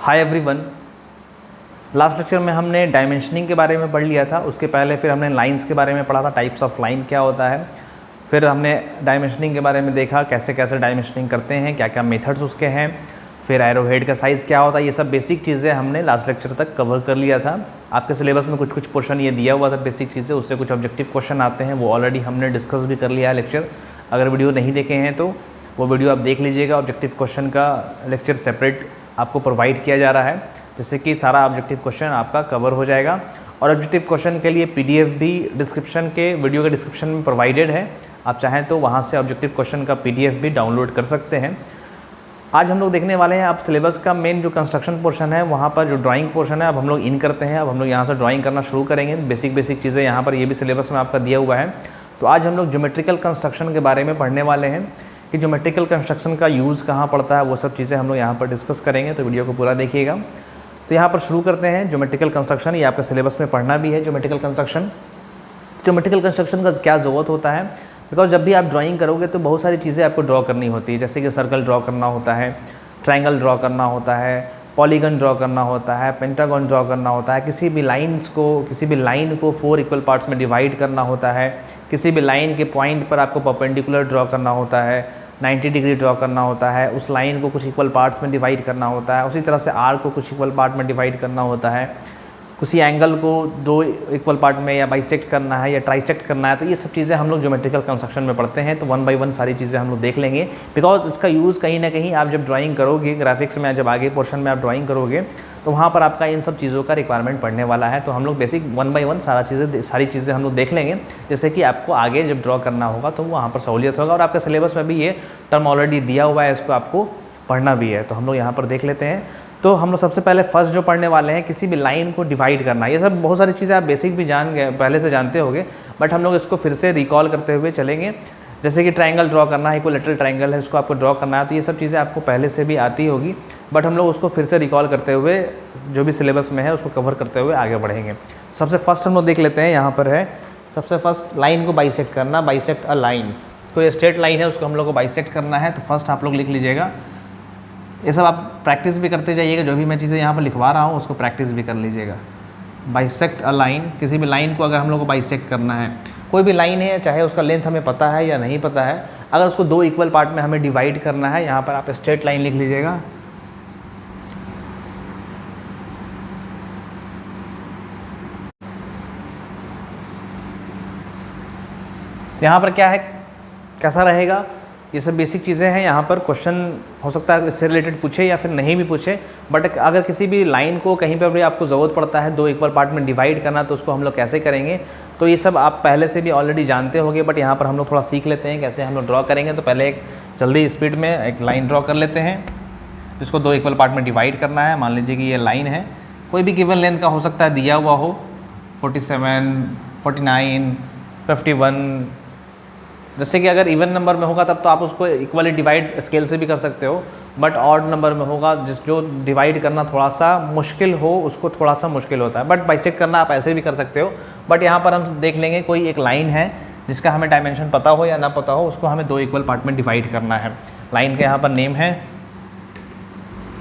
Hi everyone. Last lecture में हमने dimensioning के बारे में पढ़ लिया था। उसके पहले फिर हमने लाइंस के बारे में पढ़ा था, टाइप्स ऑफ लाइन क्या होता है। फिर हमने डायमेंशनिंग के बारे में देखा, कैसे कैसे डायमेंशनिंग करते हैं, क्या क्या मेथड्स उसके हैं। फिर एरोहेड का साइज़ क्या होता है, ये सब बेसिक चीज़ें हमने लास्ट लेक्चर तक कवर कर लिया था। आपके सिलेबस में कुछ कुछ पोर्शन ये दिया हुआ था बेसिक चीज़ें, उससे कुछ ऑब्जेक्टिव क्वेश्चन आते हैं, वो ऑलरेडी हमने डिस्कस भी कर लिया है लेक्चर। अगर वीडियो नहीं देखे हैं तो वो वीडियो आप देख लीजिएगा। ऑब्जेक्टिव क्वेश्चन का लेक्चर सेपरेट आपको प्रोवाइड किया जा रहा है, जिससे कि सारा ऑब्जेक्टिव क्वेश्चन आपका कवर हो जाएगा। और ऑब्जेक्टिव क्वेश्चन के लिए पीडीएफ भी डिस्क्रिप्शन के वीडियो के डिस्क्रिप्शन में प्रोवाइडेड है। आप चाहें तो वहाँ से ऑब्जेक्टिव क्वेश्चन का पीडीएफ भी डाउनलोड कर सकते हैं। आज हम लोग देखने वाले हैं, आप सिलेबस का मेन जो कंस्ट्रक्शन पोर्शन है, वहाँ पर जो ड्राइंग पोर्शन है अब हम लोग इन करते हैं। अब हम लोग यहाँ से ड्राइंग करना शुरू करेंगे। बेसिक चीज़ें यहाँ पर ये भी सिलेबस में आपका दिया हुआ है। तो आज हम लोग ज्योमेट्रिकल कंस्ट्रक्शन के बारे में पढ़ने वाले हैं कि ज्योमेट्रिकल कंस्ट्रक्शन का यूज़ कहाँ पड़ता है, वो सब चीज़ें हम लोग यहाँ पर डिस्कस करेंगे। तो वीडियो को पूरा देखिएगा। तो यहाँ पर शुरू करते हैं ज्योमेट्रिकल कंस्ट्रक्शन। ये आपके सिलेबस में पढ़ना भी है ज्योमेट्रिकल कंस्ट्रक्शन। ज्योमेट्रिकल कंस्ट्रक्शन का क्या ज़रूरत होता है, बिकॉज जब भी आप ड्राइंग करोगे तो बहुत सारी चीज़ें आपको ड्रॉ करनी होती है, जैसे कि सर्कल ड्रॉ करना होता है, ट्रायंगल ड्रॉ करना होता है, पॉलीगन ड्रॉ करना होता है, पेंटागन ड्रॉ करना होता है, किसी भी लाइन को 4 इक्वल पार्ट्स में डिवाइड करना होता है, किसी भी लाइन के पॉइंट पर आपको परपेंडिकुलर ड्रॉ करना होता है, 90 डिग्री ड्रॉ करना होता है, उस लाइन को कुछ इक्वल पार्ट्स में डिवाइड करना होता है, उसी तरह से आर्क को कुछ इक्वल पार्ट में डिवाइड करना होता है, किसी एंगल को 2 इक्वल पार्ट में या बाइसेक्ट करना है या ट्राइसेक्ट करना है। तो ये सब चीज़ें हम लोग ज्योमेट्रिकल कंस्ट्रक्शन में पढ़ते हैं। तो 1 बाय 1 सारी चीज़ें हम लोग देख लेंगे, बिकॉज इसका यूज़ कहीं ना कहीं आप जब ड्राइंग करोगे, ग्राफिक्स में जब आगे पोर्शन में आप ड्राइंग करोगे तो वहाँ पर आपका इन सब चीज़ों का रिक्वायरमेंट पड़ने वाला है। तो हम लोग बेसिक 1 बाय 1 सारी चीज़ें हम लोग देख लेंगे, जैसे कि आपको आगे जब ड्रॉ करना होगा तो वहाँ पर सहूलियत होगा। और आपके सिलेबस में भी ये टर्म ऑलरेडी दिया हुआ है, इसको आपको पढ़ना भी है। तो हम लोग यहाँ पर देख लेते हैं। तो हम लोग सबसे पहले फर्स्ट जो पढ़ने वाले हैं, किसी भी लाइन को डिवाइड करना। ये सब बहुत सारी चीज़ें आप बेसिक भी जान गए, पहले से जानते होंगे, बट हम लोग इसको फिर से रिकॉल करते हुए चलेंगे। जैसे कि ट्रायंगल ड्रॉ करना है, इक्विलैटरल ट्रायंगल है, उसको आपको ड्रॉ करना है, तो ये सब चीज़ें आपको पहले से भी आती होगी, बट हम लोग उसको फिर से रिकॉल करते हुए जो भी सिलेबस में है उसको कवर करते हुए आगे बढ़ेंगे। सबसे फर्स्ट हम लोग देख लेते हैं, यहाँ पर है सबसे फर्स्ट लाइन को बाइसेक्ट करना, बाइसेक्ट अ लाइन। तो ये स्ट्रेट लाइन है, उसको हम लोग को बाइसेक्ट करना है। तो फर्स्ट आप लोग लिख लीजिएगा। ये सब आप प्रैक्टिस भी करते जाइएगा, जो भी मैं चीज़ें यहाँ पर लिखवा रहा हूँ उसको प्रैक्टिस भी कर लीजिएगा। बाइसेक्ट अ लाइन, किसी भी लाइन को अगर हम लोग को बाइसेक्ट करना है, कोई भी लाइन है, चाहे उसका लेंथ हमें पता है या नहीं पता है, अगर उसको 2 इक्वल पार्ट में हमें डिवाइड करना है, यहाँ पर आप स्ट्रेट लाइन लिख लीजिएगा। यहाँ पर क्या है, कैसा रहेगा, ये सब बेसिक चीज़ें हैं। यहाँ पर क्वेश्चन हो सकता है इससे रिलेटेड पूछे या फिर नहीं भी पूछे, बट अगर किसी भी लाइन को कहीं पर भी आपको ज़रूरत पड़ता है 2 इक्वल पार्ट में डिवाइड करना, तो उसको हम लोग कैसे करेंगे, तो ये सब आप पहले से भी ऑलरेडी जानते होंगे, बट यहाँ पर हम लोग थोड़ा सीख लेते हैं कैसे हम लोग ड्रॉ करेंगे। तो पहले एक जल्दी स्पीड में एक लाइन ड्रॉ कर लेते हैं, जिसको 2 इक्वल पार्ट में डिवाइड करना है। मान लीजिए कि ये लाइन है, कोई भी गिवन लेंथ का हो सकता है, दिया हुआ हो 47, 49, 51। जैसे कि अगर इवन नंबर में होगा तब तो आप उसको इक्वली डिवाइड स्केल से भी कर सकते हो, बट ऑड नंबर में होगा, जो डिवाइड करना थोड़ा सा मुश्किल हो उसको थोड़ा सा मुश्किल होता है, बट बाइसेक्ट करना आप ऐसे भी कर सकते हो। बट यहाँ पर हम देख लेंगे, कोई एक लाइन है जिसका हमें डायमेंशन पता हो या ना पता हो, उसको हमें 2 इक्वल पार्ट में डिवाइड करना है। लाइन का यहाँ पर नेम है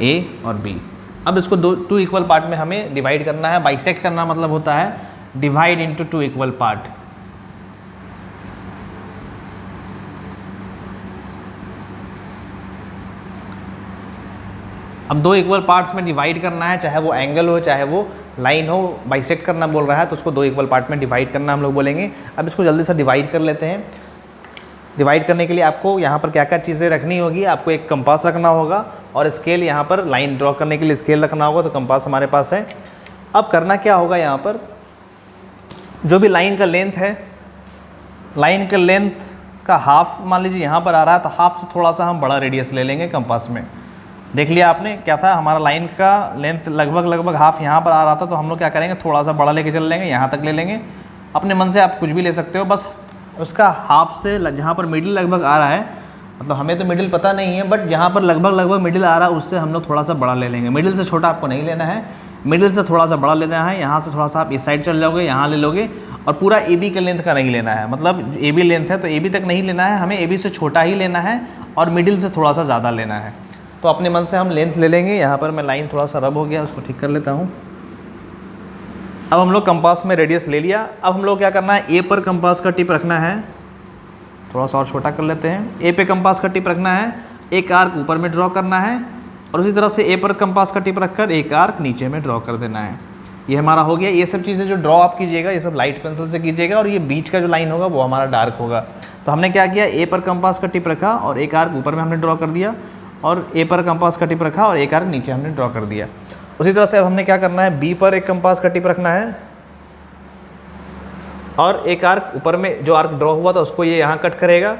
ए और बी। अब इसको 2 इक्वल पार्ट में हमें डिवाइड करना है। बाइसेक्ट करना मतलब होता है डिवाइड इंटू 2 इक्वल पार्ट। अब 2 इक्वल पार्ट्स में डिवाइड करना है, चाहे वो एंगल हो चाहे वो लाइन हो। बाइसेक्ट करना बोल रहा है तो उसको 2 इक्वल पार्ट में डिवाइड करना हम लोग बोलेंगे। अब इसको जल्दी से डिवाइड कर लेते हैं। डिवाइड करने के लिए आपको यहाँ पर क्या क्या चीज़ें रखनी होगी, आपको एक कंपास रखना होगा और स्केल, यहाँ पर लाइन ड्रॉ करने के लिए स्केल रखना होगा, तो कंपास हमारे पास है। अब करना क्या होगा, यहाँ पर जो भी लाइन का लेंथ है, लाइन का लेंथ का हाफ मान लीजिए यहाँ पर आ रहा है, तो हाफ से थोड़ा सा हम बड़ा रेडियस ले लेंगे कंपास में। देख लिया आपने क्या था, हमारा लाइन का लेंथ लगभग हाफ यहाँ पर आ रहा था, तो हम लोग क्या करेंगे, थोड़ा सा बड़ा लेके चल लेंगे, यहाँ तक ले लेंगे। अपने मन से आप कुछ भी ले सकते हो, बस उसका हाफ से जहाँ पर मिडिल लगभग आ रहा है, मतलब हमें तो मिडिल पता नहीं है, बट जहाँ पर लगभग मिडिल आ रहा है उससे हम लोग थोड़ा सा बड़ा ले लेंगे। मिडिल से छोटा आपको नहीं लेना है, मिडिल से थोड़ा सा बड़ा लेना है। यहाँ से थोड़ा सा आप इस साइड चल जाओगे, यहाँ ले लोगे, और पूरा ए बी के लेंथ का नहीं लेना है। मतलब ए बी लेंथ है तो ए बी तक नहीं लेना है, हमें ए बी से छोटा ही लेना है और मिडिल से थोड़ा सा ज़्यादा लेना है। तो अपने मन से हम लेंथ ले लेंगे। यहाँ पर मैं लाइन थोड़ा सा रब हो गया, उसको ठीक कर लेता हूँ। अब हम लोग कंपास में रेडियस ले लिया। अब हम लोग क्या करना है, ए पर कंपास का टिप रखना है, थोड़ा सा और छोटा कर लेते हैं। ए पे कंपास का टिप रखना है, एक आर्क ऊपर में ड्रॉ करना है और उसी तरह से ए पर कंपास का टिप रखकर एक आर्क नीचे में ड्रॉ कर देना है। ये हमारा हो गया। ये सब चीज़ें जो ड्रॉ आप कीजिएगा ये सब लाइट पेंसिल से कीजिएगा और ये बीच का जो लाइन होगा वो हमारा डार्क होगा। तो हमने क्या किया, ए पर कंपास का टिप रखा और एक आर्क ऊपर में हमने ड्रॉ कर दिया और ए पर कंपास का टिप रखा और एक आर्क नीचे हमने ड्रॉ कर दिया। उसी तरह से अब हमने क्या करना है, बी पर एक कंपास का टिप रखना है और एक आर्क ऊपर में जो आर्क ड्रॉ हुआ था उसको ये यहाँ कट करेगा,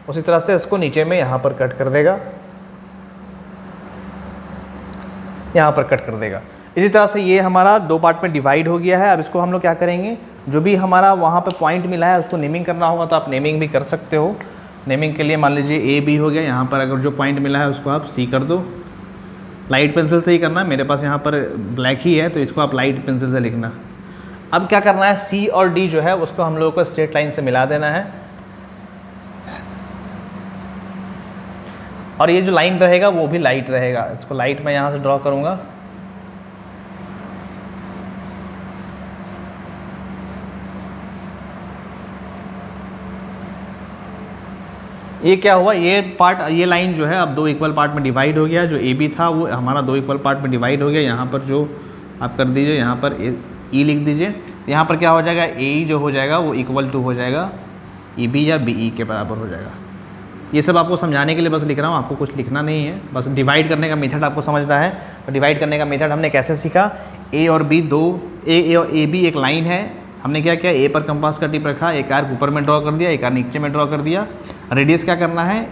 उसी तरह से इसको नीचे में यहाँ पर कट कर देगा, यहाँ पर कट कर देगा। इसी तरह से ये हमारा दो पार्ट में डिवाइड हो गया है। अब इसको हम लोग क्या करेंगे, जो भी हमारा वहाँ पे पॉइंट मिला है उसको नेमिंग करना होगा, तो आप नेमिंग भी कर सकते हो। नेमिंग के लिए मान लीजिए ए बी हो गया, यहाँ पर अगर जो पॉइंट मिला है उसको आप सी कर दो। लाइट पेंसिल से ही करना है, मेरे पास यहाँ पर ब्लैक ही है तो इसको आप लाइट पेंसिल से लिखना। अब क्या करना है, सी और डी जो है उसको हम लोगों को स्ट्रेट लाइन से मिला देना है और ये जो लाइन रहेगा वो भी लाइट रहेगा। इसको लाइट मैं यहाँ से ड्रॉ करूँगा। ये क्या हुआ, ये पार्ट, ये लाइन जो है अब दो इक्वल पार्ट में डिवाइड हो गया। जो ए बी था वो हमारा दो इक्वल पार्ट में डिवाइड हो गया। यहाँ पर जो आप कर दीजिए, यहाँ पर ई लिख दीजिए। यहाँ पर क्या हो जाएगा, ए जो हो जाएगा वो इक्वल टू हो जाएगा ई बी या बी ई के बराबर हो जाएगा। ये सब आपको समझाने के लिए बस लिख रहा हूँ, आपको कुछ लिखना नहीं है, बस डिवाइड करने का मेथड आपको समझना है। तो डिवाइड करने का मेथड हमने कैसे सीखा, ए और बी दो, ए और ए बी एक लाइन है। हमने क्या किया, ए पर कंपास का टिप रखा, एक आर्क ऊपर में ड्रॉ कर दिया, एक आर्क नीचे में ड्रॉ कर दिया। रेडियस क्या करना है,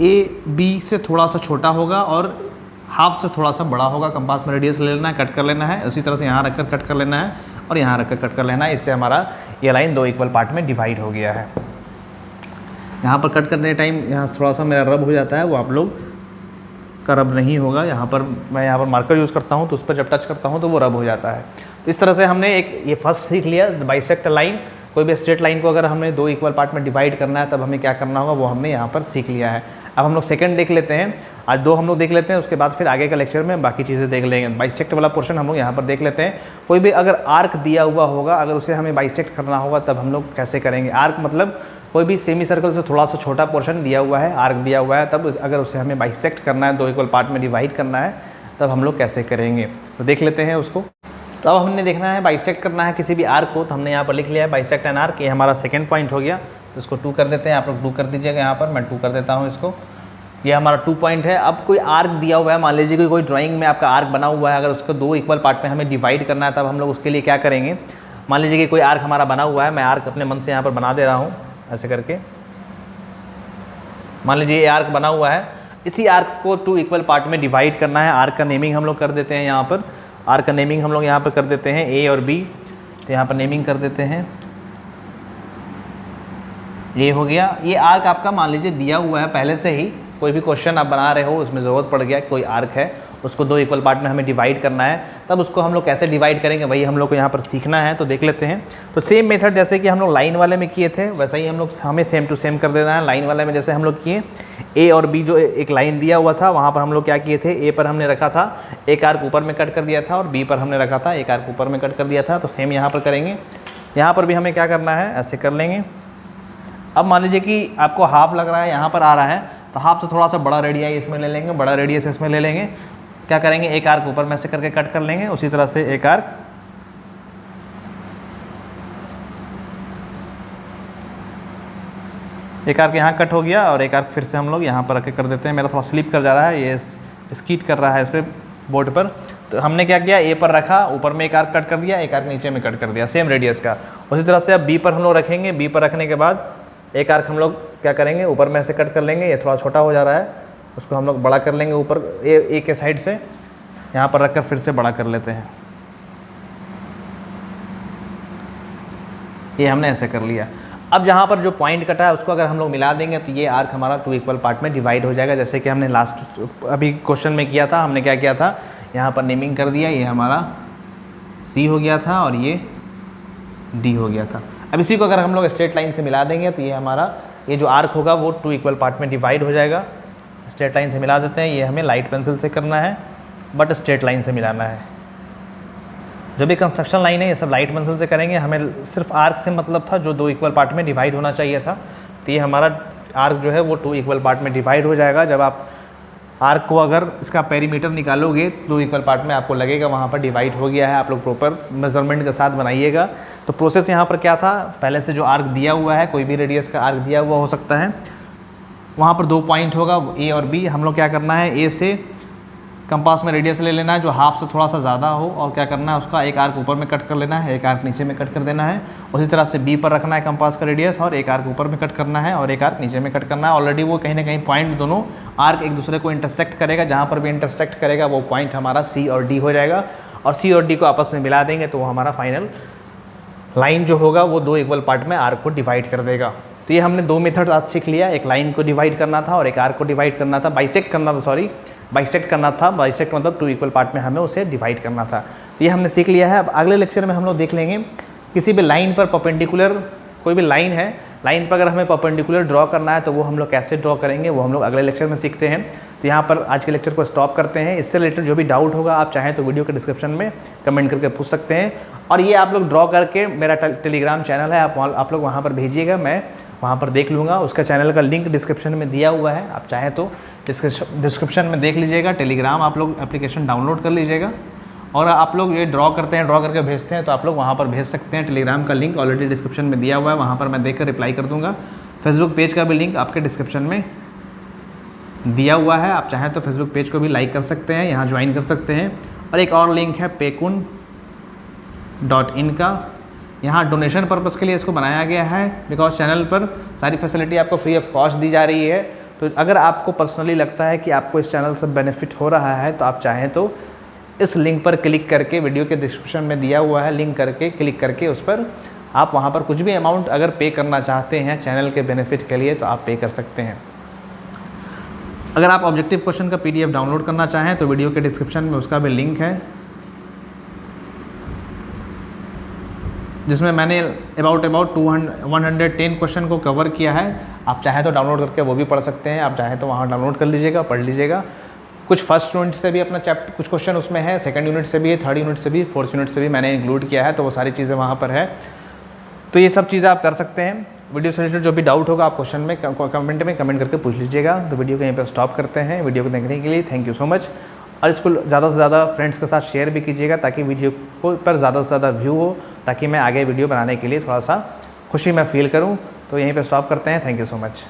ए बी से थोड़ा सा छोटा होगा और हाफ से थोड़ा सा बड़ा होगा। कंपास में रेडियस ले लेना है, कट कर लेना है, उसी तरह से यहाँ रखकर कट कर लेना है और यहाँ रखकर कट कर लेना है। इससे हमारा ये लाइन दो इक्वल पार्ट में डिवाइड हो गया है। यहाँ पर कट करने टाइम यहाँ थोड़ा सा मेरा रब हो जाता है, वो आप लोग का रब नहीं होगा। यहाँ पर मैं यहाँ पर मार्कर यूज़ करता हूँ तो उस पर जब टच करता हूँ तो वो रब हो जाता है। तो इस तरह से हमने एक ये फर्स्ट सीख लिया, बाइसेक्ट लाइन। कोई भी स्ट्रेट लाइन को अगर हमें दो इक्वल पार्ट में डिवाइड करना है तब हमें क्या करना होगा वो हमने यहाँ पर सीख लिया है। अब हम लोग सेकंड देख लेते हैं, आज दो हम लोग देख लेते हैं, उसके बाद फिर आगे का लेक्चर में बाकी चीज़ें देख लेंगे। बाइसेक्ट वाला पोर्शन हम लोग यहाँ पर देख लेते हैं। कोई भी अगर आर्क दिया हुआ होगा, अगर उसे हमें बाइसेक्ट करना होगा तब हम लोग कैसे करेंगे। आर्क मतलब कोई भी सेमी सर्कल से थोड़ा सा छोटा पोर्शन दिया हुआ है, आर्क दिया हुआ है, तब अगर उसे हमें बाइसेक्ट करना है, दो इक्वल पार्ट में डिवाइड करना है, तब हम लोग कैसे करेंगे तो देख लेते हैं उसको। तो अब हमने देखना है बाइसेक्ट करना है किसी भी आर्क को, तो हमने यहाँ पर लिख लिया है बाइसेक्ट एन आर्क। ये हमारा सेकंड पॉइंट हो गया, तो इसको 2 कर देते हैं। आप लोग 2 कर दीजिएगा, यहाँ पर मैं 2 कर देता हूँ इसको। ये हमारा 2 पॉइंट है। अब कोई आर्क दिया हुआ है, मान लीजिए कि कोई ड्राइंग में आपका आर्क बना हुआ है, अगर उसको दो इक्वल पार्ट में हमें डिवाइड करना है तब हम लोग उसके लिए क्या करेंगे। मान लीजिए कि कोई आर्क हमारा बना हुआ है, मैं आर्क अपने मन से यहाँ पर बना दे रहा हूँ ऐसे करके। मान लीजिए ये आर्क बना हुआ है, इसी आर्क को 2 इक्वल पार्ट में डिवाइड करना है। आर्क का नेमिंग हम लोग कर देते हैं यहाँ पर, आर्क का नेमिंग हम लोग यहाँ पर कर देते हैं ए और बी। तो यहाँ पर नेमिंग कर देते हैं, ये हो गया। ये आर्क आपका मान लीजिए दिया हुआ है पहले से ही, कोई भी क्वेश्चन आप बना रहे हो उसमें ज़रूरत पड़ गया, कोई आर्क है उसको दो इक्वल पार्ट में हमें डिवाइड करना है, तब उसको हम लोग कैसे डिवाइड करेंगे वही हम लोग को यहाँ पर सीखना है। तो देख लेते हैं। तो सेम मेथड जैसे कि हम लोग लाइन वाले में किए थे वैसा ही हम लोग हमें सेम टू सेम कर देना है। लाइन वाले में जैसे हम लोग किए, ए और बी जो एक लाइन दिया हुआ था वहाँ पर हम लोग क्या किए थे, ए पर हमने रखा था, एक आर्क ऊपर में कट कर दिया था, और बी पर हमने रखा था, एक आर्क ऊपर में कट कर दिया था। तो सेम यहाँ पर करेंगे। यहाँ पर भी हमें क्या करना है, ऐसे कर लेंगे। अब मान लीजिए कि आपको हाफ लग रहा है, यहाँ पर आ रहा है, तो हाफ से थोड़ा सा बड़ा रेडियस इसमें ले लेंगे, बड़ा रेडियस इसमें ले लेंगे। क्या करेंगे, एक आर्क ऊपर में से करके कट कर लेंगे, उसी तरह से एक आर्क यहाँ कट हो गया, और एक आर्क फिर से हम लोग यहाँ पर रख के कर देते हैं। मेरा थोड़ा स्लिप कर जा रहा है, ये स्कीट कर रहा है इस पर बोर्ड पर। तो हमने क्या किया, ए पर रखा, ऊपर में एक आर्क कट कर दिया, एक आर्क नीचे में कट कर दिया, सेम रेडियस का। उसी तरह से अब बी पर हम लोग रखेंगे, बी पर रखने के बाद एक आर्क हम लोग क्या करेंगे, ऊपर में से कट कर लेंगे। ये थोड़ा छोटा हो जा रहा है, उसको हम लोग बड़ा कर लेंगे ऊपर ए के साइड से, यहाँ पर रखकर फिर से बड़ा कर लेते हैं। ये हमने ऐसे कर लिया। अब जहाँ पर जो पॉइंट कटा है उसको अगर हम लोग मिला देंगे तो ये आर्क हमारा 2 इक्वल पार्ट में डिवाइड हो जाएगा। जैसे कि हमने लास्ट अभी क्वेश्चन में किया था, हमने क्या किया था, यहाँ पर नेमिंग कर दिया, ये हमारा सी हो गया था और ये डी हो गया था। अब इसी को अगर हम लोग स्ट्रेट लाइन से मिला देंगे तो ये हमारा ये जो आर्क होगा वो 2 इक्वल पार्ट में डिवाइड हो जाएगा। स्ट्रेट लाइन से मिला देते हैं। ये हमें लाइट पेंसिल से करना है, बट स्ट्रेट लाइन से मिलाना है। जो भी कंस्ट्रक्शन लाइन है ये सब लाइट पेंसिल से करेंगे। हमें सिर्फ आर्क से मतलब था जो 2 इक्वल पार्ट में डिवाइड होना चाहिए था। तो ये हमारा आर्क जो है वो 2 इक्वल पार्ट में डिवाइड हो जाएगा। जब आप आर्क को अगर इसका पेरीमीटर निकालोगे 2 इक्वल पार्ट में, आपको लगेगा वहाँ पर डिवाइड हो गया है। आप लोग प्रॉपर मेजरमेंट के साथ बनाइएगा। तो प्रोसेस यहाँ पर क्या था, पहले से जो आर्क दिया हुआ है, कोई भी रेडियस का आर्क दिया हुआ हो सकता है, वहाँ पर 2 पॉइंट होगा ए और बी। हम लोग क्या करना है, ए से कंपास में रेडियस ले लेना है जो हाफ से थोड़ा सा ज़्यादा हो, और क्या करना है, उसका एक आर्क ऊपर में कट कर लेना है, एक आर्क नीचे में कट कर देना है। उसी तरह से बी पर रखना है कंपास का रेडियस, और एक आर्क ऊपर में कट करना है और एक आर्क नीचे में कट करना है। ऑलरेडी वो कहीं ना कहीं पॉइंट दोनों आर्क एक दूसरे को इंटरसेक्ट करेगा। जहाँ पर भी इंटरसेक्ट करेगा वो पॉइंट हमारा सी और डी हो जाएगा, और सी और डी को आपस में मिला देंगे तो वो हमारा फाइनल लाइन जो होगा वो 2 इक्वल पार्ट में आर्क को डिवाइड कर देगा। तो ये हमने 2 मेथड आज सीख लिया। एक लाइन को डिवाइड करना था और एक आर्क को डिवाइड करना था, बाइसेक्ट करना था, सॉरी बाइसेक्ट करना था। बाइसेक्ट मतलब 2 इक्वल पार्ट में हमें उसे डिवाइड करना था। तो ये हमने सीख लिया है। अब अगले लेक्चर में हम लोग देख लेंगे किसी भी लाइन पर परपेंडिकुलर, कोई भी लाइन है, लाइन पर अगर हमें परपेंडिकुलर ड्रॉ करना है तो वो हम लोग कैसे ड्रॉ करेंगे वो हम लोग अगले लेक्चर में सीखते हैं। तो यहाँ पर आज के लेक्चर को स्टॉप करते हैं। इससे रिलेटेड जो भी डाउट होगा आप चाहें तो वीडियो के डिस्क्रिप्शन में कमेंट करके पूछ सकते हैं। और ये आप लोग ड्रॉ करके, मेरा टेलीग्राम चैनल है, आप लोग वहाँ पर भेजिएगा, मैं वहाँ पर देख लूँगा। उसका चैनल का लिंक डिस्क्रिप्शन में दिया हुआ है, आप चाहें तो डिस्क्रिप्शन में देख लीजिएगा। टेलीग्राम आप लोग एप्लीकेशन डाउनलोड कर लीजिएगा, और आप लोग ये ड्रॉ करते हैं, ड्रॉ करके भेजते हैं तो आप लोग वहाँ पर भेज सकते हैं। टेलीग्राम का लिंक ऑलरेडी डिस्क्रिप्शन में दिया हुआ है, वहाँ पर मैं देखकर रिप्लाई कर दूँगा। फेसबुक पेज का भी लिंक आपके डिस्क्रिप्शन में दिया हुआ है, आप चाहें तो फेसबुक पेज को भी लाइक कर सकते हैं, यहाँ ज्वाइन कर सकते हैं। और एक और लिंक है paykun.in का, यहाँ डोनेशन पर्पज़ के लिए इसको बनाया गया है, बिकॉज चैनल पर सारी फैसिलिटी आपको फ्री ऑफ कॉस्ट दी जा रही है। तो अगर आपको पर्सनली लगता है कि आपको इस चैनल से बेनिफिट हो रहा है तो आप चाहें तो इस लिंक पर क्लिक करके, वीडियो के डिस्क्रिप्शन में दिया हुआ है लिंक करके, क्लिक करके उस पर आप वहाँ पर कुछ भी अमाउंट अगर पे करना चाहते हैं चैनल के बेनिफिट के लिए तो आप पे कर सकते हैं। अगर आप ऑब्जेक्टिव क्वेश्चन का PDF डाउनलोड करना चाहें तो वीडियो के डिस्क्रिप्शन में उसका भी लिंक है, जिसमें मैंने अबाउट 110 क्वेश्चन को कवर किया है। आप चाहें तो डाउनलोड करके वो भी पढ़ सकते हैं, आप चाहें तो वहाँ डाउनलोड कर लीजिएगा, पढ़ लीजिएगा। कुछ फर्स्ट यूनिट से भी अपना चैप्टर, कुछ क्वेश्चन उसमें है, सेकंड यूनिट से भी है, थर्ड यूनिट से भी, फोर्थ यूनिट से भी मैंने इंक्लूड किया है, तो वो सारी चीज़ें वहाँ पर है। तो ये सब चीज़ें आप कर सकते हैं। वीडियो से रिलेटेड जो भी डाउट होगा आप क्वेश्चन में कमेंट करके पूछ लीजिएगा। तो वीडियो को यहीं पर स्टॉप करते हैं। वीडियो को देखने के लिए थैंक यू सो मच, और इसको ज़्यादा से ज़्यादा फ्रेंड्स के साथ शेयर भी कीजिएगा ताकि वीडियो को पर ज़्यादा से ज़्यादा व्यू हो, ताकि मैं आगे वीडियो बनाने के लिए थोड़ा सा खुशी मैं फील करूँ। तो यहीं पर स्टॉप करते हैं। Thank you so much.